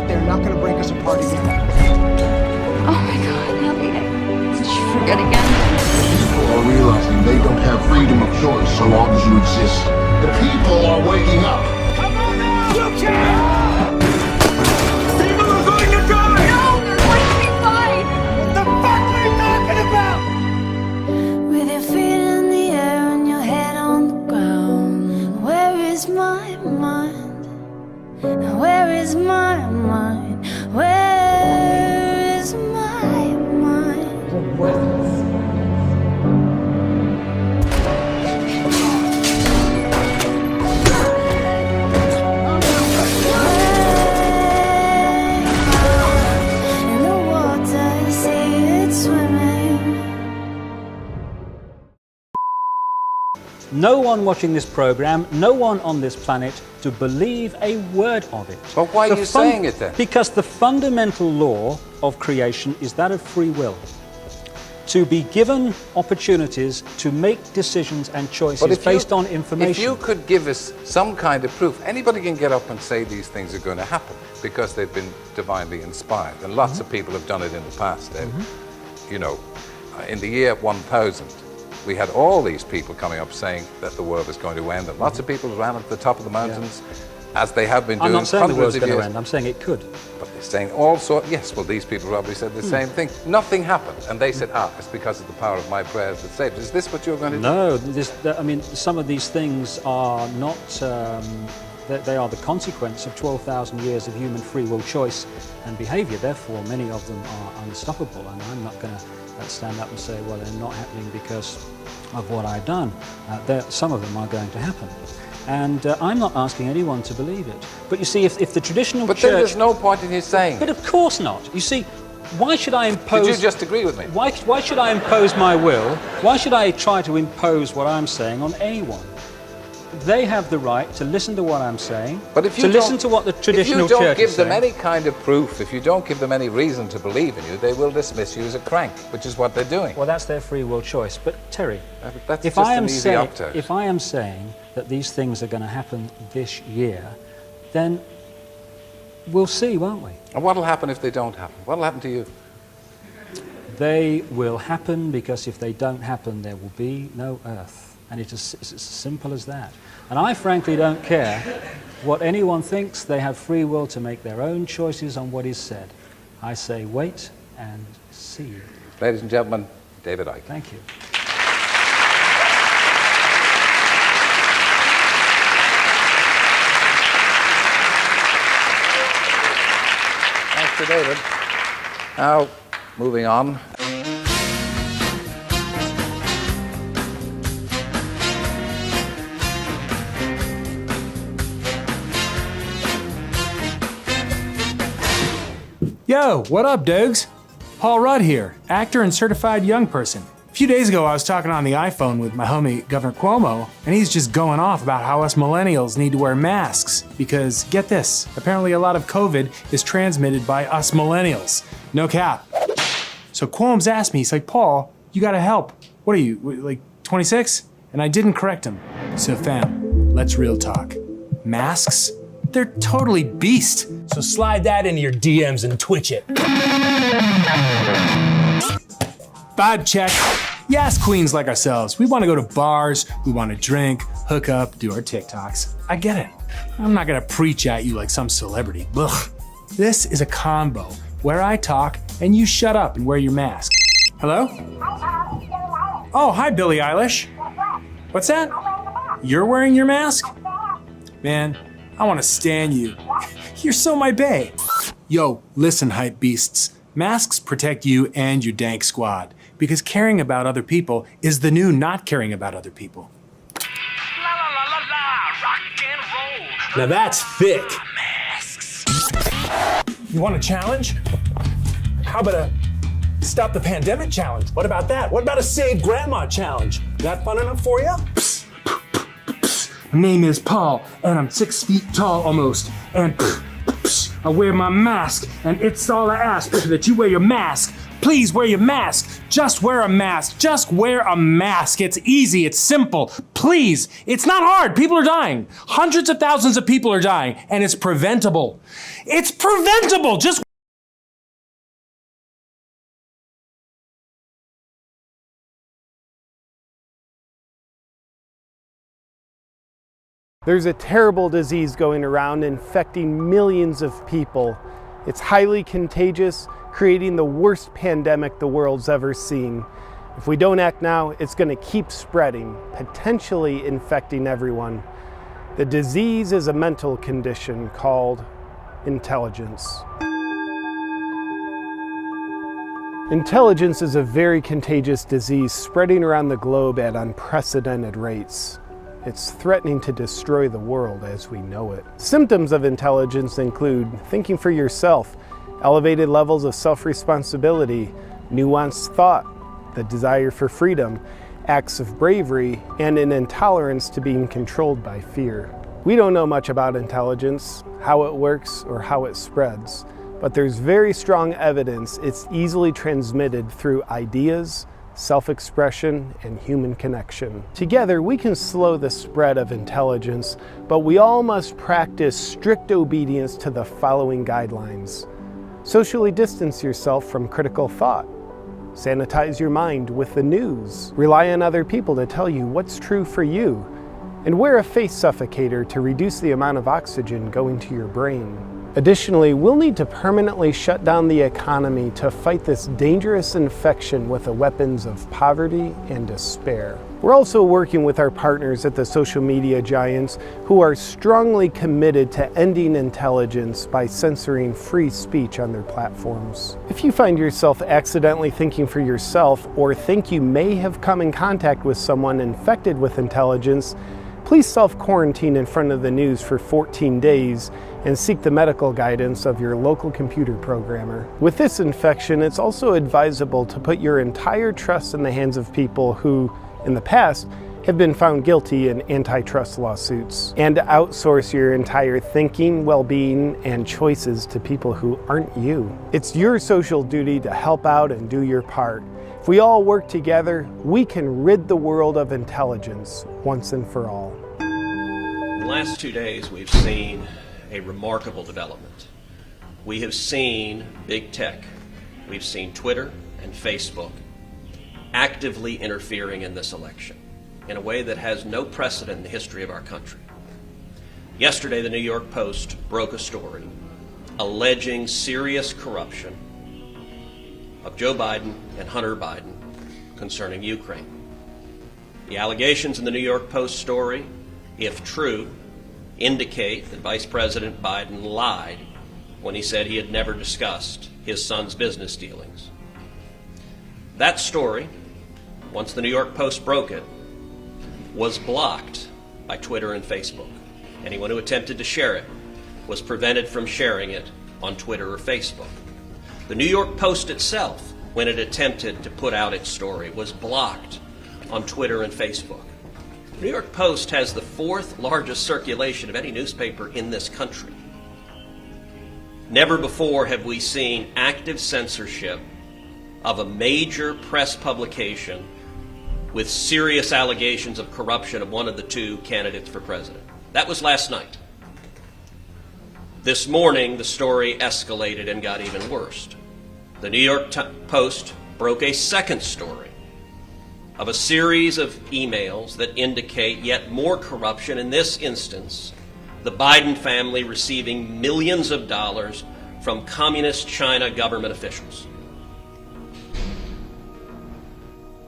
that, they're not gonna break us apart again. Oh my God, Abby, did you forget again? People are realizing they don't have freedom of choice so long as you exist. The people are waking up. Come on now! You can't! People are going to die! No, they're going to be fine! What the fuck are you talking about? With your feet in the air and your head on the ground, where is my mind? Where is my mind? Where is my mind? In the water, I see it swimming. No one watching this program, no one on this planet to believe a word of it. But why are you saying it then? Because the fundamental law of creation is that of free will. To be given opportunities to make decisions and choices based on information. If you could give us some kind of proof, anybody can get up and say these things are going to happen because they've been divinely inspired. And lots of people have done it in the past. You know, in the year 1000, we had all these people coming up saying that the world is going to end, and lots of people ran up the top of the mountains, as they have been doing. I'm not saying the world's hundreds of going to years. end, I'm saying it could. But they're saying all sorts. Yes, well, these people probably said the same thing. Nothing happened, and they said, it's because of the power of my prayers that saved. Is this what you're going to do? No, I mean, some of these things are not, they are the consequence of 12,000 years of human free will choice and behavior. Therefore, many of them are unstoppable, and I'm not going to stand up and say, well, they're not happening because of what I've done. Some of them are going to happen. And I'm not asking anyone to believe it. But you see, if the traditional church... But then there's no point in you saying But of course not. You see, why should I impose... Did you just agree with me? Why should I impose my will? Why should I try to impose what I'm saying on anyone? They have the right to listen to what I'm saying, but if you to listen to what the traditional church is saying. If you don't give them any kind of proof, if you don't give them any reason to believe in you, they will dismiss you as a crank, which is what they're doing. Well, that's their free will choice. But Terry, that's if just I am an easy saying, up-toast. if I am saying that these things are going to happen this year, then we'll see, won't we? And what'll happen if they don't happen? What'll happen to you? They will happen because if they don't happen, there will be no earth. And it's as simple as that. And I frankly don't care what anyone thinks. They have free will to make their own choices on what is said. I say wait and see. Ladies and gentlemen, David Icke. Thank you. Thanks to David. Now, moving on. Yo, what up, Dogs? Paul Rudd here, actor and certified young person. A few days ago, I was talking on the iPhone with my homie, Governor Cuomo, and he's just going off about how us millennials need to wear masks because, get this, apparently a lot of COVID is transmitted by us millennials. No cap. So Cuomo's asked me, he's like, Paul, you gotta help. What are you, like 26? And I didn't correct him. So fam, let's real talk. Masks? They're totally beast. So slide that into your DMs and twitch it. Vibe check. Yes, queens like ourselves. We want to go to bars, we want to drink, hook up, do our TikToks. I get it. I'm not gonna preach at you like some celebrity. Ugh. This is a combo where I talk and you shut up and wear your mask. Hello? Oh, hi, Billie Eilish. What's that? You're wearing your mask? Man, I want to stan you. You're so my bae. Yo, listen, hype beasts. Masks protect you and your dank squad because caring about other people is the new not caring about other people. Now that's thick. Masks. You want a challenge? How about a stop the pandemic challenge? What about that? What about a save grandma challenge? That fun enough for you? My name is Paul, and I'm 6 feet tall almost, and I wear my mask, and it's all I ask that you wear your mask. Please wear your mask. Just wear a mask. Just wear a mask. It's easy. It's simple. Please. It's not hard. People are dying. Hundreds of thousands of people are dying, and it's preventable. It's preventable. Just There's a terrible disease going around infecting millions of people. It's highly contagious, creating the worst pandemic the world's ever seen. If we don't act now, it's going to keep spreading, potentially infecting everyone. The disease is a mental condition called intelligence. Intelligence is a very contagious disease spreading around the globe at unprecedented rates. It's threatening to destroy the world as we know it. Symptoms of intelligence include thinking for yourself, elevated levels of self-responsibility, nuanced thought, the desire for freedom, acts of bravery, and an intolerance to being controlled by fear. We don't know much about intelligence, how it works, or how it spreads, but there's very strong evidence it's easily transmitted through ideas, self-expression, and human connection. Together, we can slow the spread of intelligence, but we all must practice strict obedience to the following guidelines. Socially distance yourself from critical thought. Sanitize your mind with the news. Rely on other people to tell you what's true for you. And wear a face suffocator to reduce the amount of oxygen going to your brain. Additionally, we'll need to permanently shut down the economy to fight this dangerous infection with the weapons of poverty and despair. We're also working with our partners at the social media giants who are strongly committed to ending intelligence by censoring free speech on their platforms. If you find yourself accidentally thinking for yourself or think you may have come in contact with someone infected with intelligence, please self-quarantine in front of the news for 14 days and seek the medical guidance of your local computer programmer. With this infection, it's also advisable to put your entire trust in the hands of people who, in the past, have been found guilty in antitrust lawsuits, and to outsource your entire thinking, well-being, and choices to people who aren't you. It's your social duty to help out and do your part. If we all work together, we can rid the world of intelligence once and for all. In the last 2 days, we've seen a remarkable development. We have seen big tech, we've seen Twitter and Facebook actively interfering in this election in a way that has no precedent in the history of our country. Yesterday, the New York Post broke a story alleging serious corruption of Joe Biden and Hunter Biden concerning Ukraine. The allegations in the New York Post story, if true, indicate that Vice President Biden lied when he said he had never discussed his son's business dealings. That story, once the New York Post broke it, was blocked by Twitter and Facebook. Anyone who attempted to share it was prevented from sharing it on Twitter or Facebook. The New York Post itself, when it attempted to put out its story, was blocked on Twitter and Facebook. The New York Post has the 4th largest circulation of any newspaper in this country. Never before have we seen active censorship of a major press publication with serious allegations of corruption of one of the 2 candidates for president. That was last night. This morning, the story escalated and got even worse. The New York Post broke a second story of a series of emails that indicate yet more corruption, in this instance, the Biden family receiving millions of dollars from communist China government officials.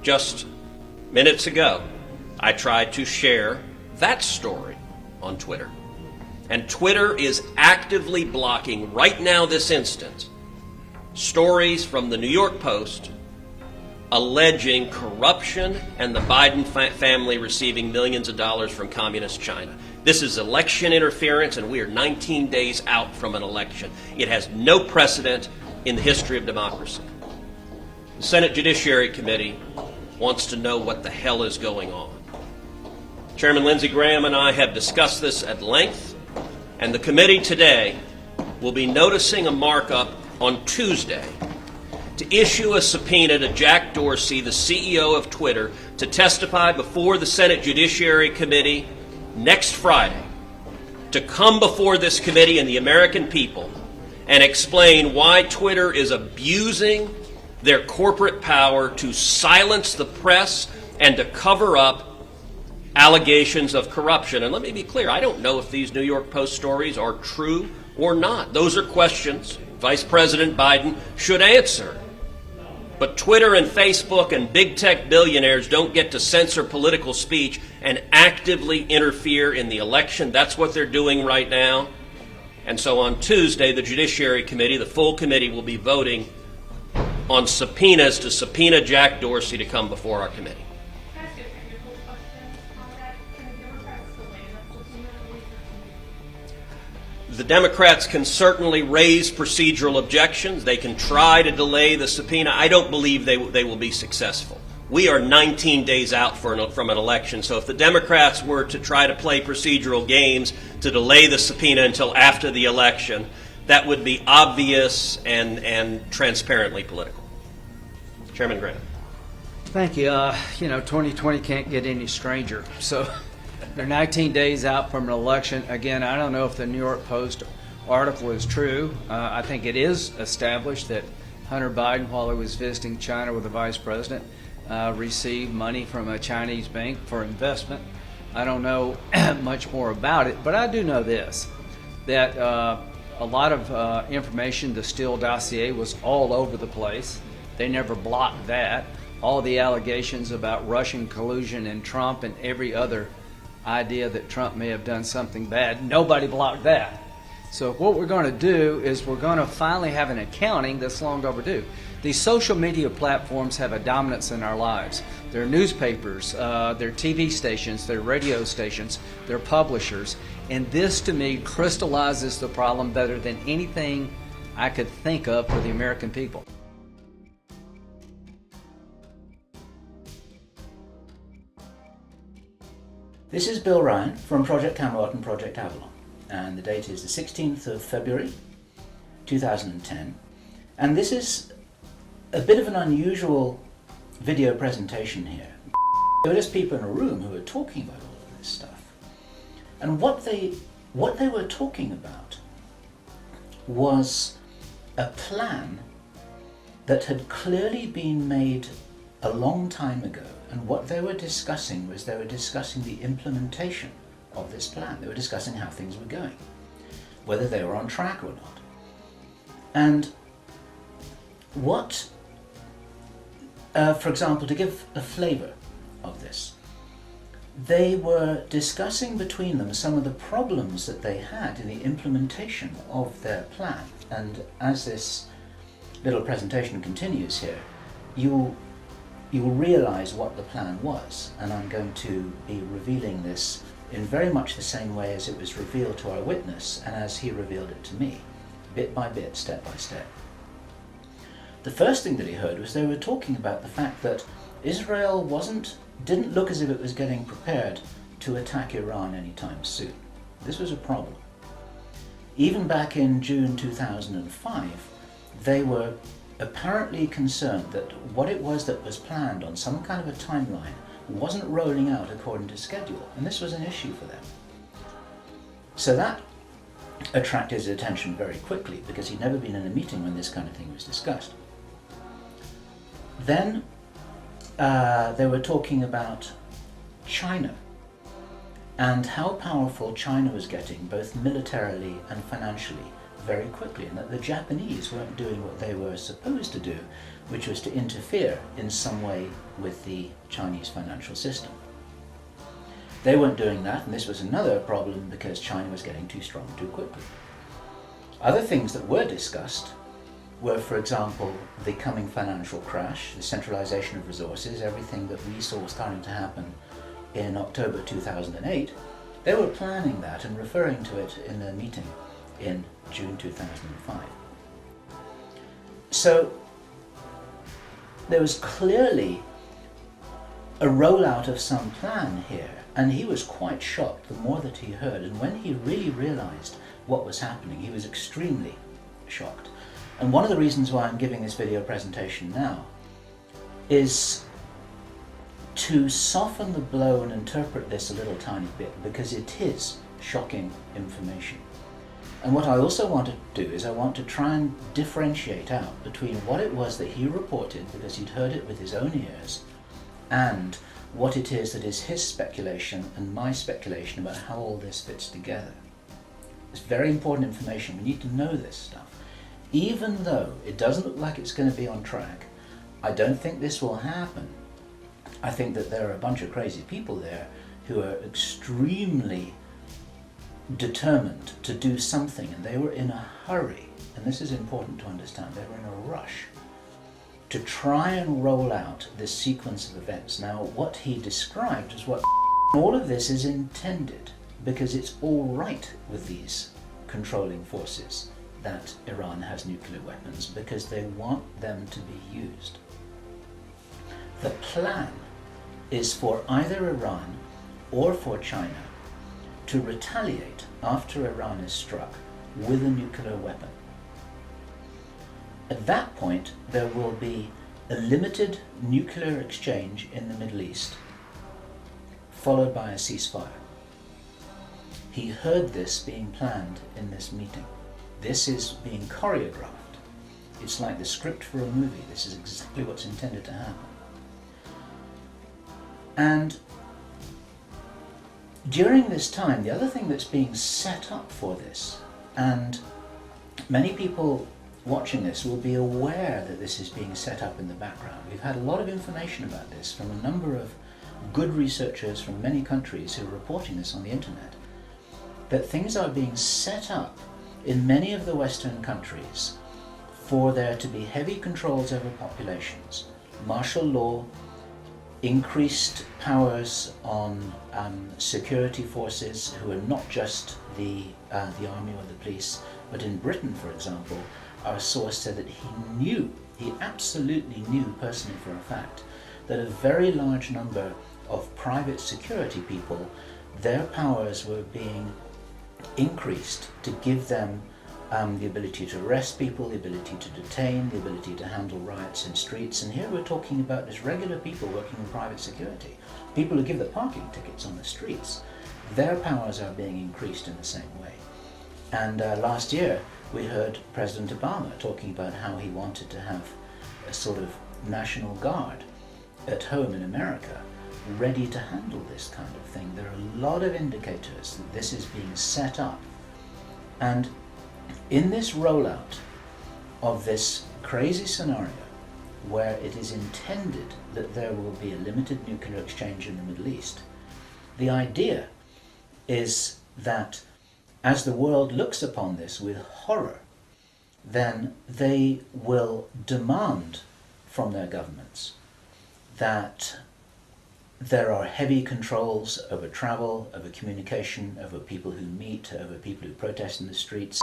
Just minutes ago, I tried to share that story on Twitter. And Twitter is actively blocking, right now, this instant, stories from the New York Post alleging corruption and the Biden family receiving millions of dollars from communist China. This is election interference, and we are 19 days out from an election. It has no precedent in the history of democracy. The Senate Judiciary Committee wants to know what the hell is going on. Chairman Lindsey Graham and I have discussed this at length, and the committee today will be noticing a markup on Tuesday to issue a subpoena to Jack Dorsey, the CEO of Twitter, to testify before the Senate Judiciary Committee next Friday, to come before this committee and the American people and explain why Twitter is abusing their corporate power to silence the press and to cover up allegations of corruption. And let me be clear, I don't know if these New York Post stories are true or not. Those are questions Vice President Biden should answer. But Twitter and Facebook and big tech billionaires don't get to censor political speech and actively interfere in the election. That's what they're doing right now. And so on Tuesday, the Judiciary Committee, the full committee, will be voting on subpoenas to subpoena Jack Dorsey to come before our committee. The Democrats can certainly raise procedural objections. They can try to delay the subpoena. I don't believe they will be successful. We are 19 days out from an election, so if the Democrats were to try to play procedural games to delay the subpoena until after the election, that would be obvious and transparently political. Chairman Graham. Thank you. 2020 can't get any stranger. So they're 19 days out from an election. Again, I don't know if the New York Post article is true. I think it is established that Hunter Biden, while he was visiting China with the vice president, received money from a Chinese bank for investment. I don't know much more about it, but I do know this, that a lot of information, the Steele dossier, was all over the place. They never blocked that. All the allegations about Russian collusion and Trump and every other idea that Trump may have done something bad, nobody blocked that. So what we're going to do is we're going to finally have an accounting that's long overdue. These social media platforms have a dominance in our lives. They're newspapers, they're TV stations, they're radio stations, they're publishers. And this, to me, crystallizes the problem better than anything I could think of for the American people. This is Bill Ryan from Project Camelot and Project Avalon, and the date is the 16th of February 2010, and this is a bit of an unusual video presentation here. There were just people in a room who were talking about all of this stuff, and what they were talking about was a plan that had clearly been made a long time ago. And what they were discussing was they were discussing the implementation of this plan. They were discussing how things were going, whether they were on track or not. And what, for example, to give a flavor of this, they were discussing between them some of the problems that they had in the implementation of their plan. And as this little presentation continues here, you'll realize what the plan was, and I'm going to be revealing this in very much the same way as it was revealed to our witness and as he revealed it to me, bit by bit, step by step. The first thing that he heard was they were talking about the fact that Israel didn't look as if it was getting prepared to attack Iran anytime soon. This was a problem. Even back in June 2005, they were apparently concerned that what it was that was planned on some kind of a timeline wasn't rolling out according to schedule, and this was an issue for them. So that attracted his attention very quickly, because he'd never been in a meeting when this kind of thing was discussed. Then they were talking about China and how powerful China was getting, both militarily and financially, very quickly, and that the Japanese weren't doing what they were supposed to do, which was to interfere in some way with the Chinese financial system. They weren't doing that, and this was another problem because China was getting too strong too quickly. Other things that were discussed were, for example, the coming financial crash, the centralization of resources, everything that we saw starting to happen in October 2008. They were planning that and referring to it in their meeting in June 2005. So there was clearly a rollout of some plan here, and he was quite shocked the more that he heard, and when he really realized what was happening, he was extremely shocked. And one of the reasons why I'm giving this video presentation now is to soften the blow and interpret this a little tiny bit, because it is shocking information. And what I also want to do is I want to try and differentiate out between what it was that he reported, because he'd heard it with his own ears, and what it is that is his speculation and my speculation about how all this fits together. It's very important information. We need to know this stuff. Even though it doesn't look like it's going to be on track, I don't think this will happen. I think that there are a bunch of crazy people there who are extremely determined to do something, and they were in a hurry, and this is important to understand, they were in a rush to try and roll out this sequence of events. Now, what he described is what all of this is intended, because it's all right with these controlling forces that Iran has nuclear weapons, because they want them to be used. The plan is for either Iran or for China to retaliate after Iran is struck with a nuclear weapon. At that point, there will be a limited nuclear exchange in the Middle East, followed by a ceasefire. He heard this being planned in this meeting. This is being choreographed. It's like the script for a movie. This is exactly what's intended to happen. And during this time, the other thing that's being set up for this, and many people watching this will be aware that this is being set up in the background. We've had a lot of information about this from a number of good researchers from many countries who are reporting this on the internet, that things are being set up in many of the Western countries for there to be heavy controls over populations, martial law, increased powers on security forces who are not just the army or the police, but in Britain, for example, our source said that he absolutely knew personally for a fact, that a very large number of private security people, their powers were being increased to give them the ability to arrest people, the ability to detain, the ability to handle riots in streets. And here we're talking about just regular people working in private security, people who give the parking tickets on the streets. Their powers are being increased in the same way. And last year we heard President Obama talking about how he wanted to have a sort of National Guard at home in America ready to handle this kind of thing. There are a lot of indicators that this is being set up. And in this rollout of this crazy scenario, where it is intended that there will be a limited nuclear exchange in the Middle East, the idea is that as the world looks upon this with horror, then they will demand from their governments that there are heavy controls over travel, over communication, over people who meet, over people who protest in the streets.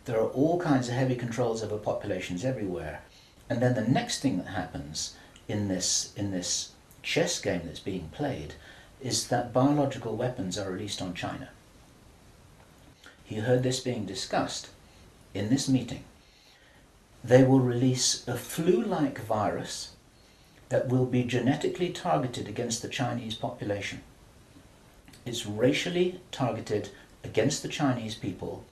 There are all kinds of heavy controls over populations everywhere. And then the next thing that happens in this chess game that's being played is that biological weapons are released on China. He heard this being discussed in this meeting. They will release a flu-like virus that will be genetically targeted against the Chinese population. It's racially targeted against the Chinese people.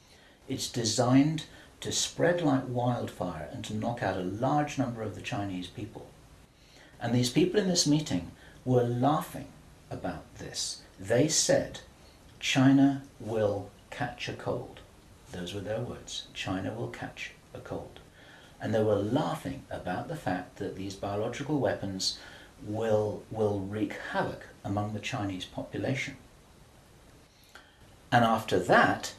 It's designed to spread like wildfire and to knock out a large number of the Chinese people. And these people in this meeting were laughing about this. They said, China will catch a cold. Those were their words. China will catch a cold. And they were laughing about the fact that these biological weapons will wreak havoc among the Chinese population. And after that,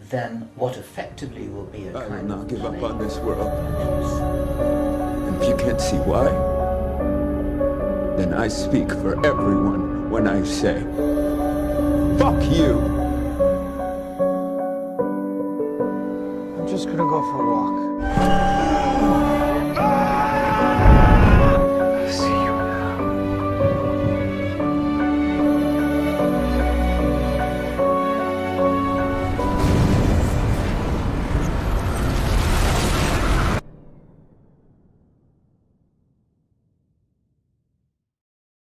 then what effectively will be a kind of... I will not give up on this world. And if you can't see why, then I speak for everyone when I say, fuck you! I'm just gonna go for a walk.